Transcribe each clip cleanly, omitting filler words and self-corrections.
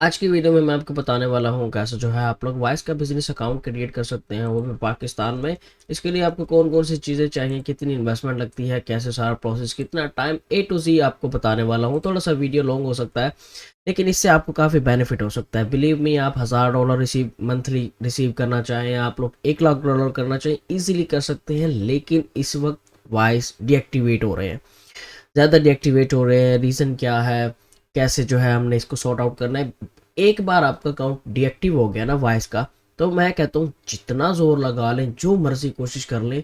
आज की वीडियो में मैं आपको बताने वाला हूँ कैसे जो है आप लोग वॉइस का बिजनेस अकाउंट क्रिएट कर सकते हैं, वो भी पाकिस्तान में। इसके लिए आपको कौन कौन सी चीज़ें चाहिए, कितनी इन्वेस्टमेंट लगती है, कैसे सारा प्रोसेस, कितना टाइम, ए टू जी आपको बताने वाला हूँ। थोड़ा सा वीडियो लॉन्ग हो सकता है लेकिन इससे आपको काफ़ी बेनिफिट हो सकता है। बिलीव मी, आप $1000 रिसीव मंथली रिसीव करना चाहें, आप लोग $1 लाख करना चाहें, ईजिली कर सकते हैं। लेकिन इस वक्त वॉइस डीएक्टिवेट हो रहे हैं, ज़्यादा डीएक्टिवेट हो रहे हैं। रीज़न क्या है, कैसे जो है हमने इसको सॉर्ट आउट करना है। एक बार आपका अकाउंट डीएक्टिव हो गया ना वॉइस का, तो मैं कहता हूँ जितना जोर लगा लें, जो मर्जी कोशिश कर लें,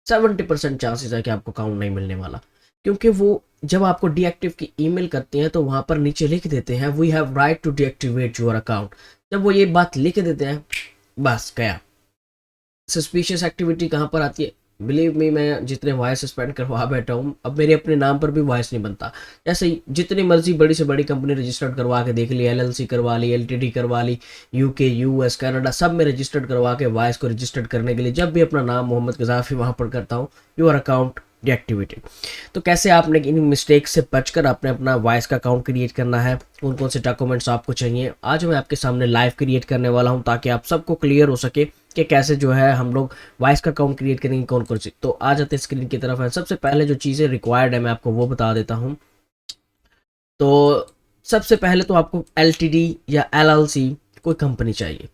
70% चांसेस है कि आपको अकाउंट नहीं मिलने वाला। क्योंकि वो जब आपको डीएक्टिव की ईमेल करते हैं तो वहां पर नीचे लिख देते हैं we have right to deactivate your account. जब वो ये बात लिख देते हैं, बस गया। सस्पिशियस एक्टिविटी कहाँ पर आती है? बिलीव मी, मैं जितने वॉइस स्पेंड करवा बैठा हूँ, अब मेरे अपने नाम पर भी वॉइस नहीं बनता। जैसे ही जितनी मर्जी बड़ी से बड़ी कंपनी रजिस्टर्ड करवा के देख ली, एलएलसी करवा ली, एलटीडी करवा ली, यूके, यूएस, कनाडा, सब में रजिस्टर्ड करवा के वॉइस को रजिस्टर्ड करने के लिए जब भी अपना नाम मोहम्मद गजाफी वहाँ पर करता हूँ, योर अकाउंट डीएक्टिवेटेड। तो कैसे आपने इन मिस्टेक से बचकर आपने अपना वॉइस का अकाउंट क्रिएट करना है, कौन कौन से डॉक्यूमेंट्स आपको चाहिए, आज मैं आपके सामने लाइव क्रिएट करने वाला हूं, ताकि आप सबको क्लियर हो सके कि कैसे जो है हम लोग वॉइस का अकाउंट क्रिएट करेंगे, कौन कौन सी। तो आ जाते हैं स्क्रीन की तरफ है। सबसे पहले जो चीज़ें रिक्वायर्ड है मैं आपको वो बता देता हूँ। तो सबसे पहले तो आपको एलटीडी या एलएलसी कोई कंपनी चाहिए।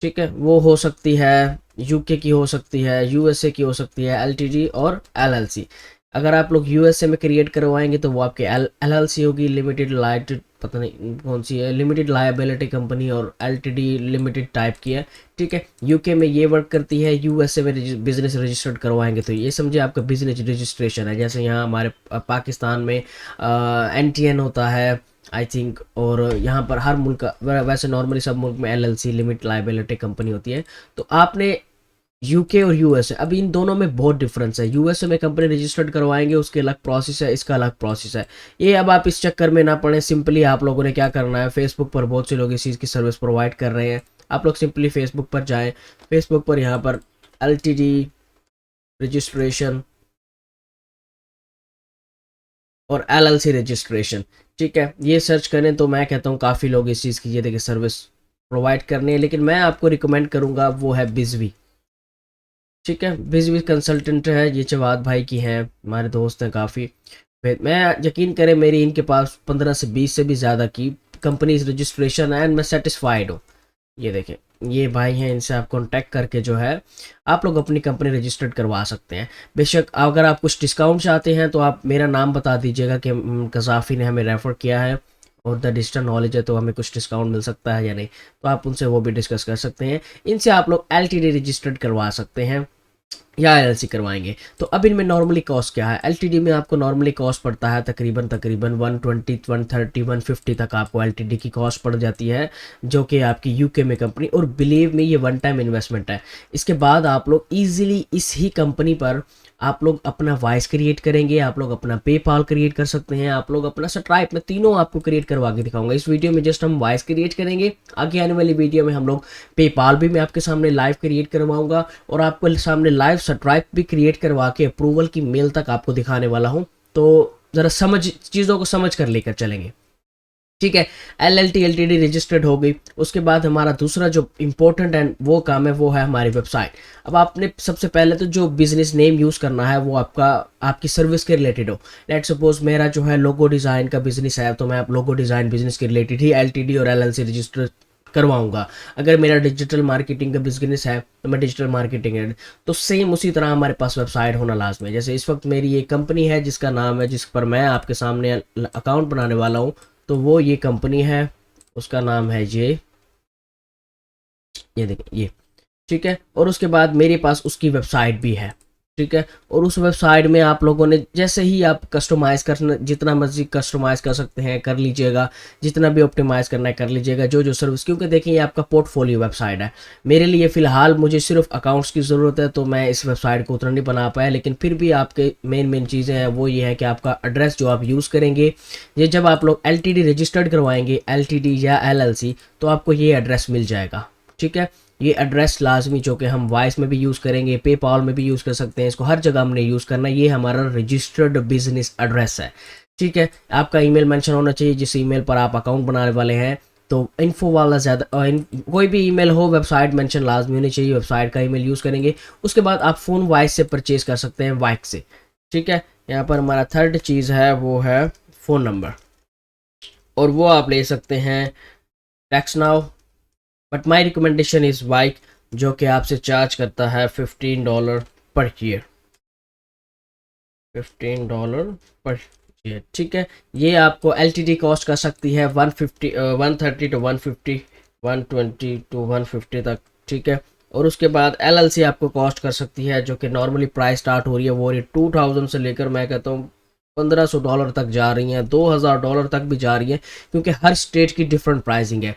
ठीक है, वो हो सकती है यूके की, हो सकती है यूएसए की, हो सकती है एलटीडी और एलएलसी। अगर आप लोग यूएसए में क्रिएट करवाएंगे तो वो आपके एलएलसी होगी, लिमिटेड लाइट, पता नहीं कौन सी है, लिमिटेड लायबिलिटी कंपनी, और एलटीडी लिमिटेड टाइप की है। ठीक है, यूके में ये वर्क करती है, यूएसए में बिजनेस रजिस्टर्ड करवाएंगे तो ये समझे आपका बिजनेस रजिस्ट्रेशन है। जैसे यहाँ हमारे पाकिस्तान में एनटीएन होता है आई थिंक, और यहाँ पर हर मुल्क का, वैसे नॉर्मली सब मुल्क में एलएलसी लिमिट लायबिलिटी कंपनी होती है। तो आपने यूके और यूएसए, अब इन दोनों में बहुत डिफरेंस है। यूएसए में कंपनी रजिस्टर्ड करवाएंगे, उसके अलग प्रोसेस है, इसका अलग प्रोसेस है। ये अब आप इस चक्कर में ना पड़े। सिंपली आप लोगों ने क्या करना है, फेसबुक पर बहुत से लोग इस चीज़ की सर्विस प्रोवाइड कर रहे हैं। आप लोग सिंपली फेसबुक पर जाएं, फेसबुक पर यहाँ पर एलटीडी रजिस्ट्रेशन और एलएलसी रजिस्ट्रेशन, ठीक है, ये सर्च करें तो मैं कहता हूँ काफ़ी लोग इस चीज़ की ये देखिए सर्विस प्रोवाइड करने हैं। लेकिन मैं आपको रिकमेंड करूँगा वो है बिजवी। ठीक है, बिजवी कंसल्टेंट है, ये जवाद भाई की हैं, हमारे दोस्त हैं काफ़ी। मैं यकीन करें, मेरी इनके पास 15 से 20 से भी ज़्यादा की कंपनीज रजिस्ट्रेशन है एंड मैं सेटिस्फाइड हूँ। ये देखें, ये भाई हैं, इनसे आप कांटेक्ट करके जो है आप लोग अपनी कंपनी रजिस्टर्ड करवा सकते हैं। बेशक अगर आप कुछ डिस्काउंट चाहते हैं तो आप मेरा नाम बता दीजिएगा कि कज़ाफ़ी ने हमें रेफ़र किया है और द डिजिटल नॉलेज है, तो हमें कुछ डिस्काउंट मिल सकता है या नहीं। तो आप उनसे वो भी डिस्कस कर सकते हैं। इनसे आप लोग एलटीडी रजिस्टर्ड करवा सकते हैं या एलएलसी करवाएंगे। तो अब इनमें नॉर्मली कॉस्ट क्या है? एलटीडी में आपको नॉर्मली कॉस्ट पड़ता है तकरीबन 120, 130, 150 तक आपको एलटीडी की कॉस्ट पड़ जाती है, जो कि आपकी यूके में कंपनी। और बिलीव में ये वन टाइम इन्वेस्टमेंट है। इसके बाद आप लोग इजीली इस ही कंपनी पर आप लोग अपना वॉइस क्रिएट करेंगे, आप लोग अपना पेपाल क्रिएट कर सकते हैं, आप लोग अपना स्ट्राइप, में तीनों आपको क्रिएट करवा के दिखाऊंगा। इस वीडियो में जस्ट हम वॉइस क्रिएट करेंगे, आगे आने वाली वीडियो में हम लोग पेपाल भी मैं आपके सामने लाइव क्रिएट करवाऊंगा और आपको सामने लाइव स्ट्राइप भी क्रिएट करवा के अप्रूवल की मेल तक आपको दिखाने वाला हूं। तो ज़रा चीज़ों को समझ कर लेकर चलेंगे। ठीक है, एलएलटी एलटीडी रजिस्टर्ड हो गई। उसके बाद हमारा दूसरा जो इम्पोर्टेंट एंड वो काम है वो है हमारी वेबसाइट। अब आपने सबसे पहले तो जो बिजनेस नेम यूज़ करना है वो आपका आपकी सर्विस के रिलेटेड हो। लेट सपोज मेरा जो है लोगो डिज़ाइन का बिजनेस है, तो मैं आप लोगो डिज़ाइन बिजनेस के रिलेटेड ही एलटीडी और एलएलसी रजिस्टर करवाऊंगा। अगर मेरा डिजिटल मार्केटिंग का बिजनेस है तो मैं डिजिटल मार्केटिंग है। तो सेम उसी तरह हमारे पास वेबसाइट होना लाजमी है। जैसे इस वक्त मेरी ये कंपनी है जिसका नाम है, जिस पर मैं आपके सामने अकाउंट बनाने वाला हूँ, तो वो ये कंपनी है, उसका नाम है ये देखिए ये। ठीक है, और उसके बाद मेरे पास उसकी वेबसाइट भी है। ठीक है, और उस वेबसाइट में आप लोगों ने जैसे ही आप कस्टमाइज़ करना, जितना मर्जी कस्टमाइज़ कर सकते हैं कर लीजिएगा, जितना भी ऑप्टिमाइज़ करना है कर लीजिएगा, जो जो सर्विस, क्योंकि देखिए ये आपका पोर्टफोलियो वेबसाइट है। मेरे लिए फ़िलहाल मुझे सिर्फ अकाउंट्स की ज़रूरत है, तो मैं इस वेबसाइट को उतना नहीं बना पाया। लेकिन फिर भी आपके मेन चीज़ें हैं वो ये है कि आपका एड्रेस जो आप यूज़ करेंगे, ये जब आप लोग एलटीडी रजिस्टर्ड करवाएंगे, एलटीडी या एलएलसी, तो आपको ये एड्रेस मिल जाएगा। ठीक है, ये एड्रेस लाजमी, जो कि हम वॉइस में भी यूज़ करेंगे, पेपाल में भी यूज़ कर सकते हैं, इसको हर जगह हमने यूज़ करना है। ये हमारा रजिस्टर्ड बिजनेस एड्रेस है। ठीक है, आपका ईमेल मेंशन होना चाहिए जिस ईमेल पर आप अकाउंट बनाने वाले हैं। तो इन्फो वाला ज़्यादा कोई भी ईमेल हो, वेबसाइट मेंशन लाजमी होनी चाहिए, वेबसाइट का ईमेल यूज़ करेंगे। उसके बाद आप फ़ोन वॉइस से परचेज कर सकते हैं, वाइक से। ठीक है, यहाँ पर हमारा थर्ड चीज़ है वो है फ़ोन नंबर, और वो आप ले सकते हैं text now, but my recommendation is वाइक, जो कि आपसे चार्ज करता है $15 पर ईयर, $15 पर ईयर। ठीक है, ये आपको LTD कॉस्ट कर सकती है 150 130 टू 150, 120 टू 150 तक। ठीक है, और उसके बाद LLC आपको कॉस्ट कर सकती है, जो कि नॉर्मली प्राइस स्टार्ट हो रही है वो 2000 से लेकर मैं कहता हूँ $1500 तक जा रही हैं, $2000 तक भी जा रही है, क्योंकि हर स्टेट की डिफरेंट प्राइसिंग है।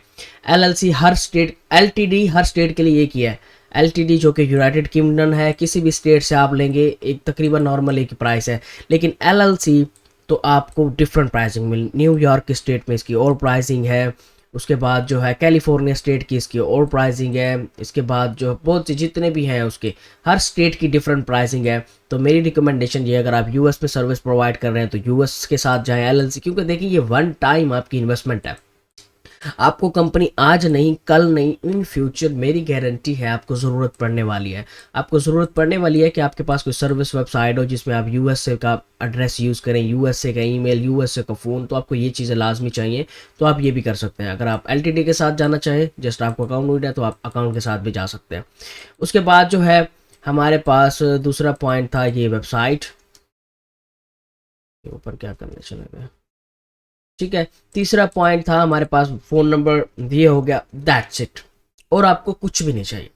LLC हर स्टेट, LTD हर स्टेट के लिए एक ही है। LTD जो कि यूनाइटेड किंगडम है, किसी भी स्टेट से आप लेंगे एक तकरीबन नॉर्मल एक ही प्राइस है, लेकिन LLC तो आपको डिफरेंट प्राइसिंग मिल, न्यूयॉर्क स्टेट में इसकी और प्राइसिंग है, उसके बाद जो है कैलिफोर्निया स्टेट की इसकी और प्राइसिंग है, इसके बाद जो बहुत से जितने भी हैं उसके हर स्टेट की डिफरेंट प्राइसिंग है। तो मेरी रिकमेंडेशन ये, अगर आप यूएस में सर्विस प्रोवाइड कर रहे हैं तो यूएस के साथ जाएं LLC, क्योंकि देखिए ये वन टाइम आपकी इन्वेस्टमेंट है। आपको कंपनी आज नहीं, कल नहीं, इन फ्यूचर मेरी गारंटी है आपको ज़रूरत पड़ने वाली है। आपको ज़रूरत पड़ने वाली है कि आपके पास कोई सर्विस वेबसाइट हो जिसमें आप यूएसए का एड्रेस यूज़ करें, यूएसए का ईमेल, यूएसए का फ़ोन, तो आपको ये चीज़ें लाजमी चाहिए। तो आप ये भी कर सकते हैं। अगर आप LTD के साथ जाना चाहें, जस्ट आपको अकाउंट नीड है तो आप अकाउंट के साथ भी जा सकते हैं। उसके बाद जो है हमारे पास दूसरा पॉइंट था ये वेबसाइट के ऊपर क्या करने चले गए। ठीक है, तीसरा पॉइंट था हमारे पास फ़ोन नंबर, ये हो गया, दैट्स इट, और आपको कुछ भी नहीं चाहिए।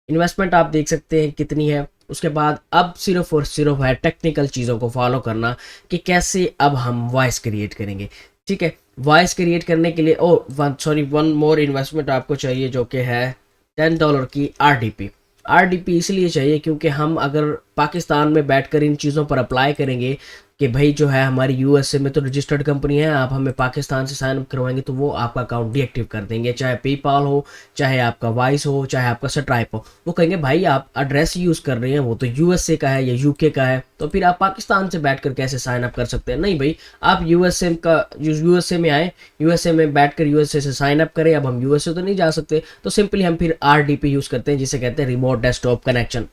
इन्वेस्टमेंट आप देख सकते हैं कितनी है। उसके बाद अब सिर्फ और सिर्फ है टेक्निकल चीज़ों को फॉलो करना कि कैसे अब हम वॉइस क्रिएट करेंगे। ठीक है, वॉइस क्रिएट करने के लिए वन मोर इन्वेस्टमेंट आपको चाहिए, जो कि है $10 की RDP इसलिए चाहिए क्योंकि हम अगर पाकिस्तान में बैठकर इन चीज़ों पर अप्लाई करेंगे कि भाई जो है हमारी यूएसए में तो रजिस्टर्ड कंपनी है, आप हमें पाकिस्तान से साइन अप करवाएंगे, तो वो आपका अकाउंट डीएक्टिव कर देंगे, चाहे पेपाल हो, चाहे आपका वाइस हो, चाहे आपका स्ट्राइप हो। वो कहेंगे भाई आप एड्रेस यूज़ कर रहे हैं वो तो यूएसए का है या यूके का है, तो फिर आप पाकिस्तान से बैठकर कैसे साइन अप कर सकते हैं। नहीं भाई, आप यूएसए में आए, यूएसए में बैठकर यूएसए से साइन अप करें। अब हम यूएसए तो नहीं जा सकते, तो सिंपली हम फिर RDP यूज़ करते हैं, जिसे कहते हैं रिमोट डेस्कटॉप कनेक्शन।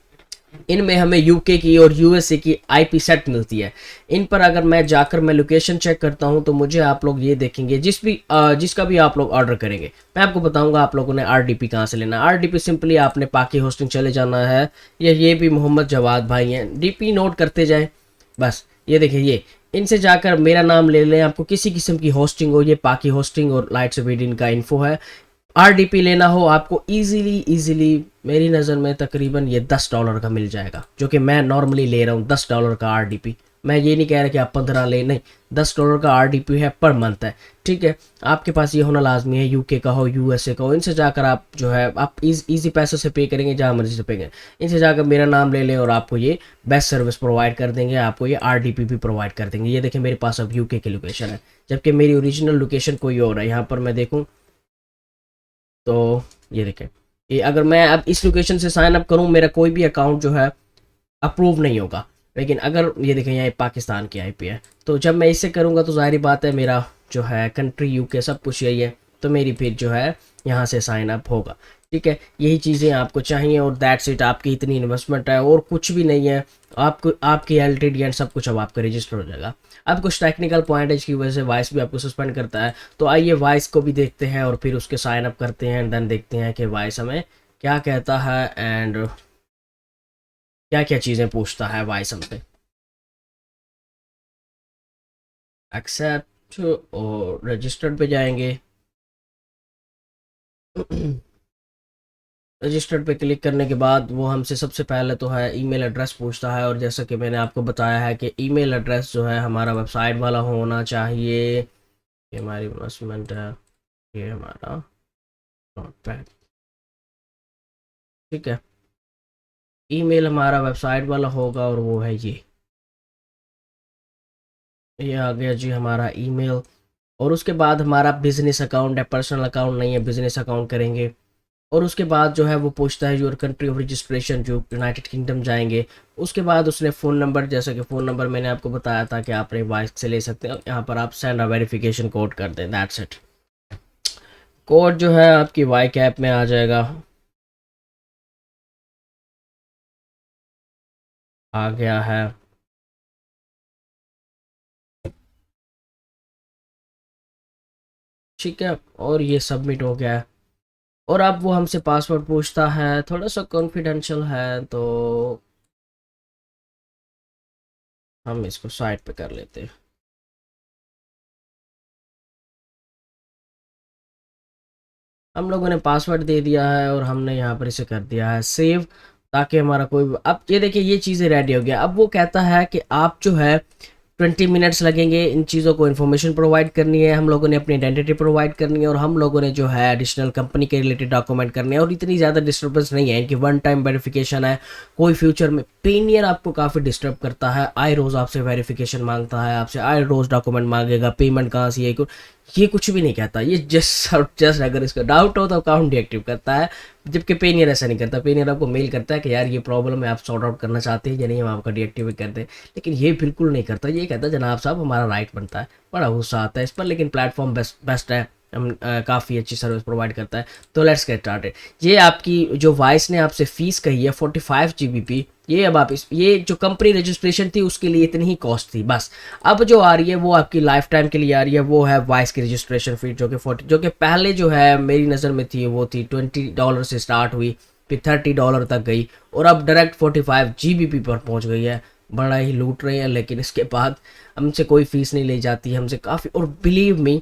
इनमें हमें यूके की और यूएसए की IP सेट मिलती है। इन पर अगर मैं जाकर मैं लोकेशन चेक करता हूं तो मुझे आप लोग ये देखेंगे, जिसका भी आप लोग ऑर्डर करेंगे, मैं आपको बताऊंगा आप लोगों ने RDP कहाँ से लेना है। RDP सिंपली आपने पाकी होस्टिंग चले जाना है, या ये भी मोहम्मद जवाद भाई हैं, DP नोट करते जाएं बस। ये देखिए, ये इनसे जाकर मेरा नाम ले लें, आपको किसी किस्म की होस्टिंग हो, ये पाकी होस्टिंग और लाइट्स ऑफ ईडन का इन्फो है। RDP लेना हो आपको इजीली मेरी नज़र में तकरीबन ये $10 का मिल जाएगा, जो कि मैं नॉर्मली ले रहा हूँ $10 का RDP। मैं ये नहीं कह रहा कि आप 15 ले, नहीं, $10 का RDP है, पर मंथ है। ठीक है, आपके पास ये होना लाजमी है, यूके का हो, यूएसए का हो। इनसे जाकर आप जो है आप ईजी पैसों से पे करेंगे, जहाँ मर्जी से पे करें, इनसे जाकर मेरा नाम ले लें और आपको ये बेस्ट सर्विस प्रोवाइड कर देंगे, आपको ये RDP भी प्रोवाइड कर देंगे। ये देखें मेरे पास अब यूके की लोकेशन है, जबकि मेरी ओरिजिनल लोकेशन कोई और है। यहाँ पर मैं देखूँ तो ये देखें, ये अगर मैं अब इस लोकेशन से साइन अप करूं, मेरा कोई भी अकाउंट जो है अप्रूव नहीं होगा। लेकिन अगर ये देखें यहाँ पाकिस्तान की IP है, तो जब मैं इससे करूंगा तो जाहिर बात है मेरा जो है कंट्री यूके सब कुछ यही है, तो मेरी फिर जो है यहाँ से साइन अप होगा। ठीक है, यही चीज़ें आपको चाहिए और दैट्स इट। आपकी इतनी इन्वेस्टमेंट है और कुछ भी नहीं है, आपको आपकी LTD एंड सब कुछ अब आपका रजिस्टर हो जाएगा। अब कुछ टेक्निकल पॉइंट है जिसकी वजह से वॉइस भी आपको सस्पेंड करता है, तो आइए वॉइस को भी देखते हैं और फिर उसके साइन अप करते हैं एंड देन देखते हैं कि वॉइस हमें क्या कहता है एंड क्या क्या चीज़ें पूछता है वॉइस हमसे। एक्सेप्ट और रजिस्टर्ड पे जाएंगे। रजिस्टर्ड पे क्लिक करने के बाद वो हमसे सबसे पहले तो है ईमेल एड्रेस पूछता है, और जैसा कि मैंने आपको बताया है कि ईमेल एड्रेस जो है हमारा वेबसाइट वाला होना चाहिए। ये हमारी इन्वेस्टमेंट है, ये हमारा नोटपैड। ठीक है, ईमेल हमारा वेबसाइट वाला होगा और वो है ये आ गया जी हमारा ईमेल। और उसके बाद हमारा बिजनेस अकाउंट है, पर्सनल अकाउंट नहीं है, बिजनेस अकाउंट करेंगे। और उसके बाद जो है वो पूछता है योर कंट्री ऑफ रजिस्ट्रेशन, जो यूनाइटेड किंगडम जाएंगे। उसके बाद उसने फ़ोन नंबर, जैसा कि फ़ोन नंबर मैंने आपको बताया था कि आप अपने वॉइस से ले सकते हैं, यहाँ पर आप सेंड अ वेरिफिकेशन कोड कर दें, दैट्स इट। कोड जो है आपकी वाई कैप में आ जाएगा, आ गया है। ठीक है, और ये सबमिट हो गया है। और अब वो हमसे पासवर्ड पूछता है, थोड़ा सा कॉन्फिडेंशियल है, तो हम इसको साइड पे कर लेते हैं। हम लोगों ने पासवर्ड दे दिया है और हमने यहाँ पर इसे कर दिया है सेव, ताकि हमारा कोई, अब ये देखिए ये चीज़ें रेडी हो गया। अब वो कहता है कि आप जो है 20 मिनट्स लगेंगे इन चीज़ों को इन्फॉर्मेशन प्रोवाइड करनी है, हम लोगों ने अपनी आइडेंटिटी प्रोवाइड करनी है, और हम लोगों ने जो है एडिशनल कंपनी के रिलेटेड डॉक्यूमेंट करने हैं। और इतनी ज़्यादा डिस्टर्बेंस नहीं है, इनकी वन टाइम वेरिफिकेशन है, कोई फ्यूचर में पेनियर आपको काफ़ी डिस्टर्ब करता है, आए रोज़ आपसे वेरिफिकेशन मांगता है, आपसे आए रोज़ डॉक्यूमेंट मांगेगा, पेमेंट कहाँ से, ये कुछ भी नहीं कहता। ये जस्ट अगर इसका डाउट हो तो अकाउंट डीएक्टिव करता है, जबकि पेनियर ऐसा नहीं करता। पेनियर आपको मेल करता है कि यार ये प्रॉब्लम है, आप सॉर्ट आउट करना चाहते हैं या नहीं, हम आपका डीएक्टिवेट कर दें। लेकिन ये बिल्कुल नहीं करता, ये कहता है जनाब साहब हमारा राइट बनता है। बड़ा गुस्सा आता है इस पर, लेकिन प्लेटफॉर्म बेस्ट है, हम काफ़ी अच्छी सर्विस प्रोवाइड करता है। तो लेट्स गेट स्टार्टेड। ये आपकी जो वॉइस ने आपसे फीस कही है 45 GBP, ये अब आप ये जो कंपनी रजिस्ट्रेशन थी उसके लिए इतनी ही कॉस्ट थी बस। अब जो आ रही है वो आपकी लाइफ टाइम के लिए आ रही है, वो है वॉइस की रजिस्ट्रेशन फी, जो कि 40, जो कि पहले जो है मेरी नज़र में थी वो थी $20 से स्टार्ट हुई, फिर $30 तक गई, और अब डायरेक्ट 45 GBP पर पहुंच गई है। बड़ा ही लूट रहे हैं, लेकिन इसके बाद हमसे कोई फीस नहीं ली जाती है, हमसे काफ़ी। और बिलीव मी,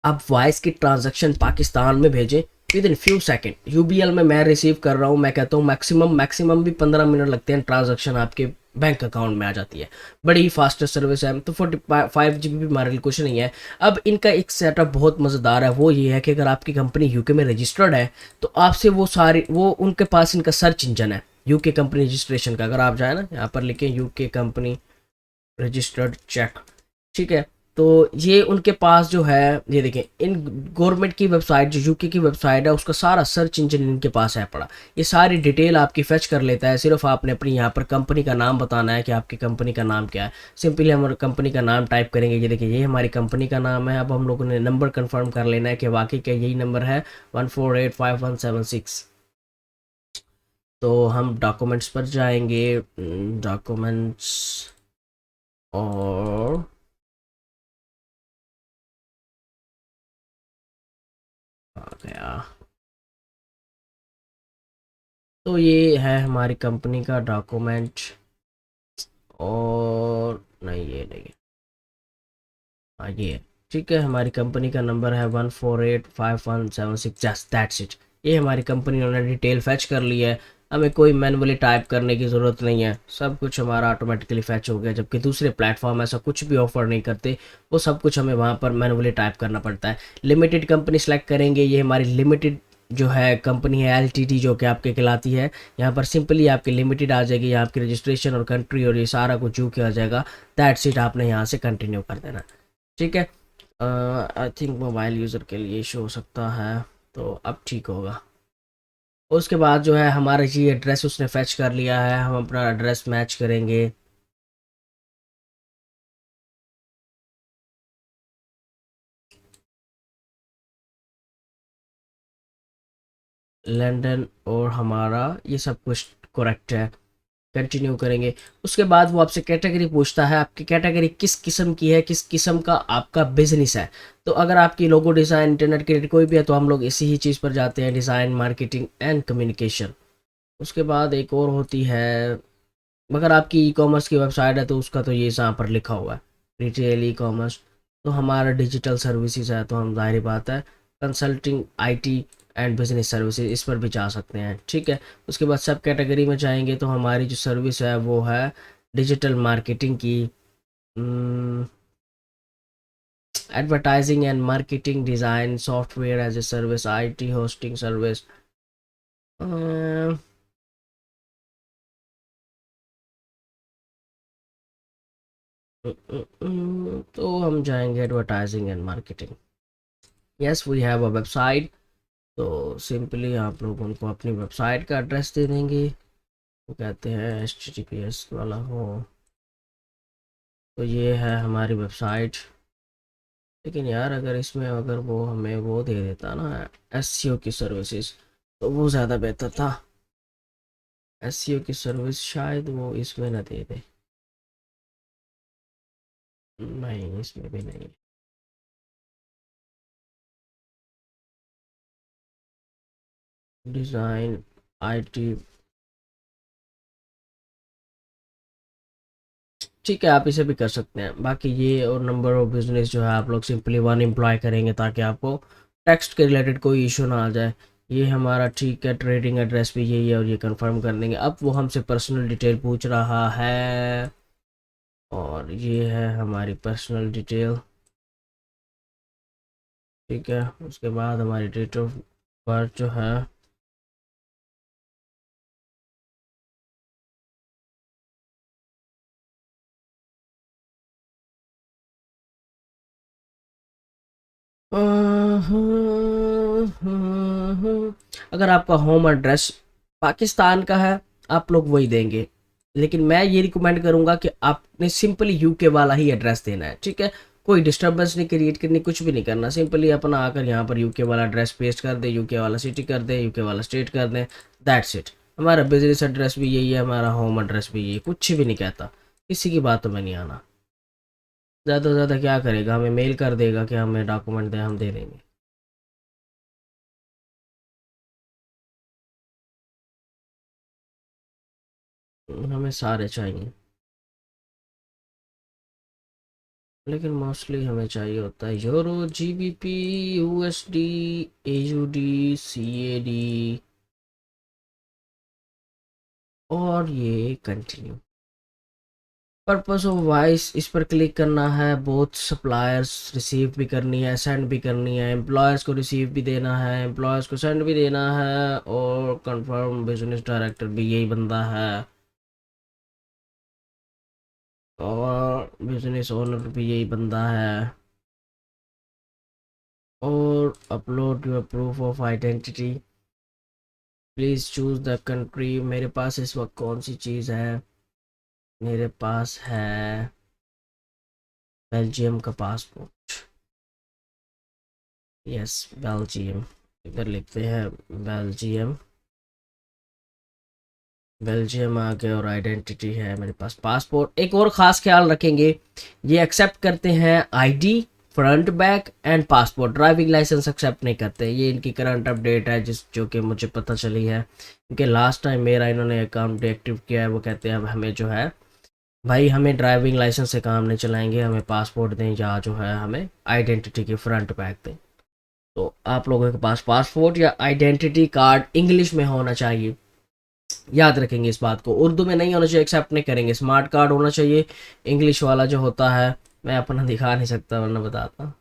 आप वॉइस की ट्रांजैक्शन पाकिस्तान में भेजें with in few second, UBL में मैं रिसीव कर रहा हूँ, मैं कहता हूँ मैक्सिमम भी 15 मिनट लगते हैं, ट्रांजैक्शन आपके बैंक अकाउंट में आ जाती है। बड़ी ही फास्टेस्ट सर्विस है। तो 45 GB हमारे लिए कुछ नहीं है। अब इनका एक सेटअप बहुत मज़ेदार है, वो ये है कि अगर आपकी कंपनी यूके में रजिस्टर्ड है तो आपसे वो सारी, वो उनके पास इनका सर्च इंजन है यूके कंपनी रजिस्ट्रेशन का। अगर आप जाए ना, यहाँ पर लिखें यूके कंपनी रजिस्टर्ड चेक, ठीक है, तो ये उनके पास जो है, ये देखें, इन गवर्नमेंट की वेबसाइट, जो यूके की वेबसाइट है, उसका सारा सर्च इंजन इनके पास है पड़ा। ये सारी डिटेल आपकी फेच कर लेता है, सिर्फ आपने अपनी यहाँ पर कंपनी का नाम बताना है कि आपकी कंपनी का नाम क्या है। सिंपली हम कंपनी का नाम टाइप करेंगे, ये देखिए ये हमारी कंपनी का नाम है। अब हम लोगों ने नंबर कन्फर्म कर लेना है कि वाकई क्या यही नंबर है 148517 तो हम डॉक्यूमेंट्स पर जाएंगे, डॉक्यूमेंट्स, और आ गया। तो ये है हमारी कंपनी का डॉक्यूमेंट, और नहीं ये नहीं है, हाँ ये है। ठीक है, हमारी कंपनी का नंबर है 148517 जस्ट दैट्स इट। ये हमारी कंपनी ने डिटेल फैच कर ली है, हमें कोई मैनुअली टाइप करने की ज़रूरत नहीं है, सब कुछ हमारा ऑटोमेटिकली फैच हो गया। जबकि दूसरे प्लेटफॉर्म ऐसा कुछ भी ऑफर नहीं करते, वो सब कुछ हमें वहाँ पर मैनुअली टाइप करना पड़ता है। लिमिटेड कंपनी सेलेक्ट करेंगे, ये हमारी लिमिटेड जो है कंपनी है, एलटीडी, जो कि आपके कहलाती है। यहाँ पर सिंपली आपकी लिमिटेड आ जाएगी, यहाँ आपकी रजिस्ट्रेशन और कंट्री और ये सारा कुछ जो किया जाएगा, दैट्स इट, आपने यहाँ से कंटिन्यू कर देना। ठीक है, आई थिंक मोबाइल यूज़र के लिए इशू हो सकता है, तो अब ठीक होगा। उसके बाद जो है हमारा जी एड्रेस उसने फैच कर लिया है, हम अपना एड्रेस मैच करेंगे। लंदन, और हमारा ये सब कुछ करेक्ट है, कंटिन्यू करेंगे। उसके बाद वो आपसे कैटेगरी पूछता है, आपकी कैटेगरी किस किस्म की है, किस किस्म का आपका बिजनेस है। तो अगर आपकी लोगो डिज़ाइन, इंटरनेट क्रेडिट कोई भी है, तो हम लोग इसी ही चीज़ पर जाते हैं, डिज़ाइन, मार्केटिंग एंड कम्युनिकेशन। उसके बाद एक और होती है, मगर आपकी ई कॉमर्स की वेबसाइट है तो उसका तो ये यहाँ पर लिखा हुआ है, रिटेल ई कॉमर्स। तो हमारा डिजिटल सर्विसेज है, तो हम जाहिर बात है consulting, IT and business services, इस पर भी जा सकते हैं। ठीक है, उसके बाद सब कैटेगरी में जाएंगे तो हमारी जो सर्विस है वो है डिजिटल मार्केटिंग की, advertising and marketing, design, software as a service, IT hosting service. तो हम जाएंगे advertising and marketing. Yes, we have a website. तो सिंपली आप लोग उनको अपनी वेबसाइट का एड्रेस दे देंगे, वो कहते हैं HTTPS वाला हो। तो ये है हमारी वेबसाइट, लेकिन यार अगर इसमें अगर वो हमें वो दे देता ना, एसईओ की सर्विसेज, तो वो ज़्यादा बेहतर था। एसईओ की सर्विस शायद वो इसमें ना दे दे। नहीं, इसमें भी नहीं। डिज़ाइन, आईटी, ठीक है आप इसे भी कर सकते हैं। बाकी ये और नंबर ऑफ बिजनेस जो है आप लोग सिंपली वन एम्प्लॉय करेंगे ताकि आपको टेक्स्ट के रिलेटेड कोई इशू ना आ जाए। ये हमारा ठीक है, ट्रेडिंग एड्रेस भी यही है और ये कंफर्म कर देंगे। अब वो हमसे पर्सनल डिटेल पूछ रहा है और ये है हमारी पर्सनल डिटेल। ठीक है, उसके बाद हमारी डेट ऑफ बर्थ जो है, अगर आपका होम एड्रेस पाकिस्तान का है आप लोग वही देंगे। लेकिन मैं ये रिकमेंड करूंगा कि आपने सिंपली यूके वाला ही एड्रेस देना है। ठीक है, कोई डिस्टर्बेंस नहीं क्रिएट करनी, कुछ भी नहीं करना। सिंपली अपना आकर यहाँ पर यूके वाला एड्रेस पेस्ट कर दे, यूके वाला सिटी कर दे, यूके वाला स्टेट कर दें। That's it. हमारा बिजनेस एड्रेस भी यही है, हमारा होम एड्रेस भी यही है, कुछ भी नहीं कहता। किसी की बातों में नहीं आना। ज़्यादा से ज़्यादा क्या करेगा, हमें मेल कर देगा कि हमें डॉक्यूमेंट दें, हम दे देंगे। हमें सारे चाहिए, लेकिन मोस्टली हमें चाहिए होता है euro, GBP, USD, AUD, CAD और ये कंटिन्यू। पर्पस ऑफ वॉइस, इस पर क्लिक करना है। बोथ सप्लायर्स, रिसीव भी करनी है सेंड भी करनी है। एम्प्लॉयर्स को रिसीव भी देना है, एम्प्लॉयर्स को सेंड भी देना है। और कंफर्म बिजनेस डायरेक्टर भी यही बंदा है और बिजनेस ओनर भी यही बंदा है। और upload your proof of identity, please choose the country. मेरे पास इस वक्त कौन सी चीज़ है, मेरे पास है बेल्जियम का पासपोर्ट। Yes, Belgium. इधर लिखते हैं बेल्जियम। बेल्जियम आ गया और आइडेंटिटी है मेरे पास पासपोर्ट। एक और ख़ास ख्याल रखेंगे, ये एक्सेप्ट करते हैं ID front back and passport, driving licence accept नहीं करते। ये इनकी करंट अपडेट है जिस जो कि मुझे पता चली है, क्योंकि लास्ट टाइम मेरा इन्होंने अकाउंट डीएक्टिव किया है। वो कहते हैं अब हमें जो है भाई हमें ड्राइविंग लाइसेंस से काम नहीं चलाएंगे, हमें पासपोर्ट दें या जो है हमें आइडेंटिटी की फ्रंट बैक दें। तो आप लोगों के पास पासपोर्ट या आइडेंटिटी कार्ड इंग्लिश में होना चाहिए। याद रखेंगे इस बात को, उर्दू में नहीं होना चाहिए, एक्सेप्ट नहीं करेंगे। स्मार्ट कार्ड होना चाहिए इंग्लिश वाला जो होता है। मैं अपना दिखा नहीं सकता वरना बताता।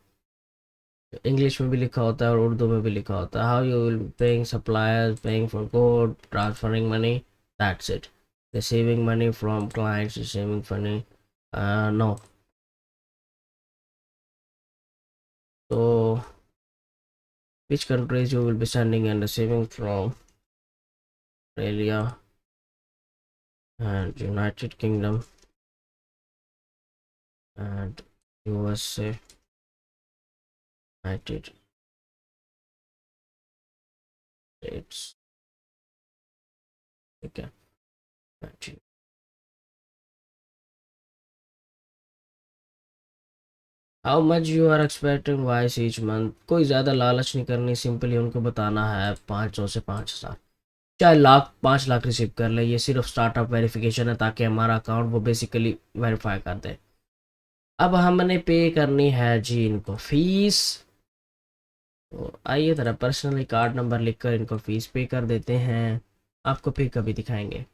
इंग्लिश में भी लिखा होता है और उर्दू में भी लिखा होता है। How you will paying suppliers, paying for good, transferring money, that's it. Receiving money from clients, receiving money, no. So, which countries you will be sending and receiving from? Australia and United Kingdom and USA, United States. ठीक है, 19। How much you are expecting wise each month, कोई ज़्यादा लालच नहीं करनी। Simply उनको बताना है 500 से 5,000, चाहे लाख 5 लाख रिसीव कर ले। ये सिर्फ स्टार्टअप वेरिफिकेशन है ताकि हमारा अकाउंट वो बेसिकली वेरीफाई कर दे। अब हमने पे करनी है जी इनको फीस। तो आइए ज़रा पर्सनली कार्ड नंबर लिखकर इनको फीस पे कर देते हैं। आपको फिर कभी दिखाएंगे।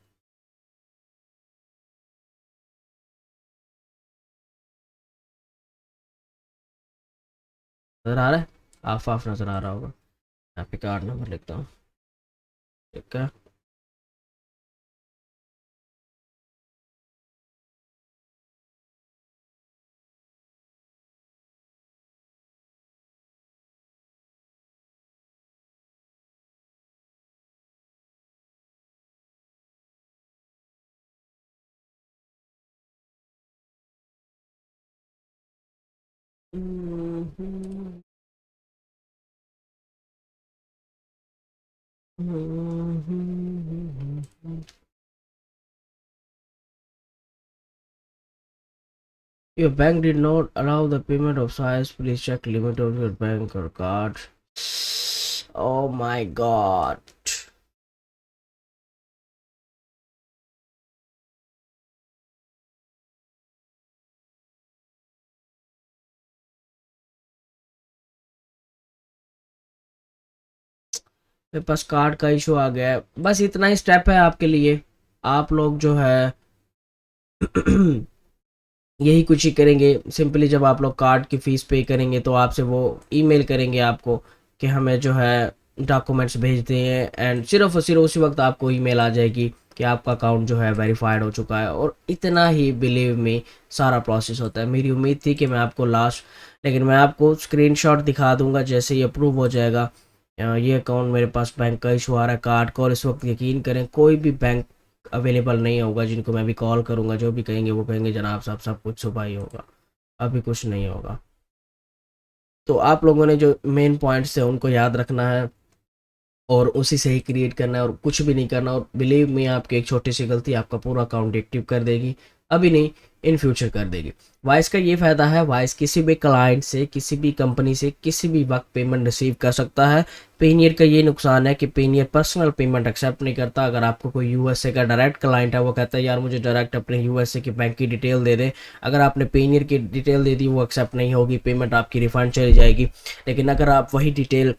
नज़र आ रहा है, आफ आफ नज़र आ रहा होगा। यहाँ पे कार्ड नंबर लिखता हूँ। ठीक है, Your bank did not allow the payment of size. Please check limit of your bank or card. Oh my god. मेरे पास कार्ड का इशू आ गया है। बस इतना ही स्टेप है आपके लिए। आप लोग जो है यही कुछ ही करेंगे। सिंपली जब आप लोग कार्ड की फ़ीस पे करेंगे तो आपसे वो ईमेल करेंगे आपको कि हमें जो है डॉक्यूमेंट्स भेज दें, एंड सिर्फ और सिर्फ उसी वक्त आपको ईमेल आ जाएगी कि आपका अकाउंट जो है वेरीफाइड हो चुका है। और इतना ही बिलीव में सारा प्रोसेस होता है। मेरी उम्मीद थी कि मैं आपको लास्ट, लेकिन मैं आपको स्क्रीनशॉट दिखा दूंगा जैसे ही अप्रूव हो जाएगा। ये अकाउंट मेरे पास बैंक का इशू आ रहा है कार्ड का, और इस वक्त यकीन करें कोई भी बैंक अवेलेबल नहीं होगा। जिनको मैं भी कॉल करूंगा जो भी कहेंगे वो कहेंगे जनाब साहब सब कुछ सुबह ही होगा, अभी कुछ नहीं होगा। तो आप लोगों ने जो मेन पॉइंट्स है उनको याद रखना है और उसी से ही क्रिएट करना है और कुछ भी नहीं करना। और बिलीव में आपकी एक छोटी सी गलती आपका पूरा अकाउंट एक्टिव कर देगी, अभी नहीं इन फ्यूचर कर देगी। वाइस का ये फ़ायदा है, वाइस किसी भी क्लाइंट से किसी भी कंपनी से किसी भी वक्त पेमेंट रिसीव कर सकता है। पेनियर का ये नुकसान है कि पेनियर पर्सनल पेमेंट एक्सेप्ट नहीं करता। अगर आपको कोई यूएसए का डायरेक्ट क्लाइंट है वो कहता है यार मुझे डायरेक्ट अपने यूएसए की बैंक की डिटेल दे दे, अगर आपने पेनियर की डिटेल दे दी वो एक्सेप्ट नहीं होगी, पेमेंट आपकी रिफंड चली जाएगी। लेकिन अगर आप वही डिटेल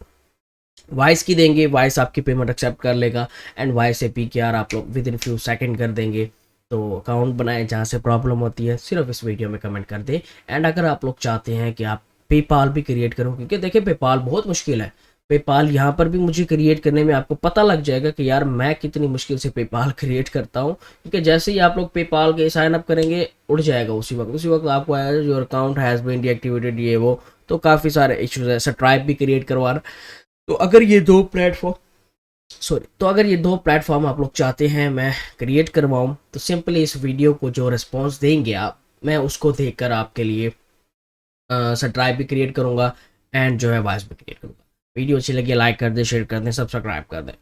वॉइस की देंगे, वॉइस आपकी पेमेंट एक्सेप्ट कर लेगा एंड वॉइस से पी के आर आप लोग विद इन फ्यू सेकंड कर देंगे। तो अकाउंट बनाए, जहाँ से प्रॉब्लम होती है सिर्फ इस वीडियो में कमेंट कर दें। एंड अगर आप लोग चाहते हैं कि आप पेपाल भी क्रिएट करो, क्योंकि देखिए पेपाल बहुत मुश्किल है। पेपाल यहाँ पर भी मुझे क्रिएट करने में आपको पता लग जाएगा कि यार मैं कितनी मुश्किल से पेपाल क्रिएट करता हूँ। क्योंकि जैसे ही आप लोग पेपाल के साइन अप करेंगे उड़ जाएगा उसी वक्त आपको आएगा your account has been deactivated ये वो। तो काफ़ी सारे इश्यूज है। स्ट्राइप भी क्रिएट करवाना। तो अगर ये दो प्लेटफॉर्म आप लोग चाहते हैं मैं क्रिएट करवाऊँ तो सिंपली इस वीडियो को जो रिस्पॉन्स देंगे आप, मैं उसको देखकर आपके लिए सब्सक्राइब भी क्रिएट करूँगा एंड जो है वॉइस भी क्रिएट करूँगा। वीडियो अच्छी लगी लाइक कर दें, शेयर कर दें, सब्सक्राइब कर दें।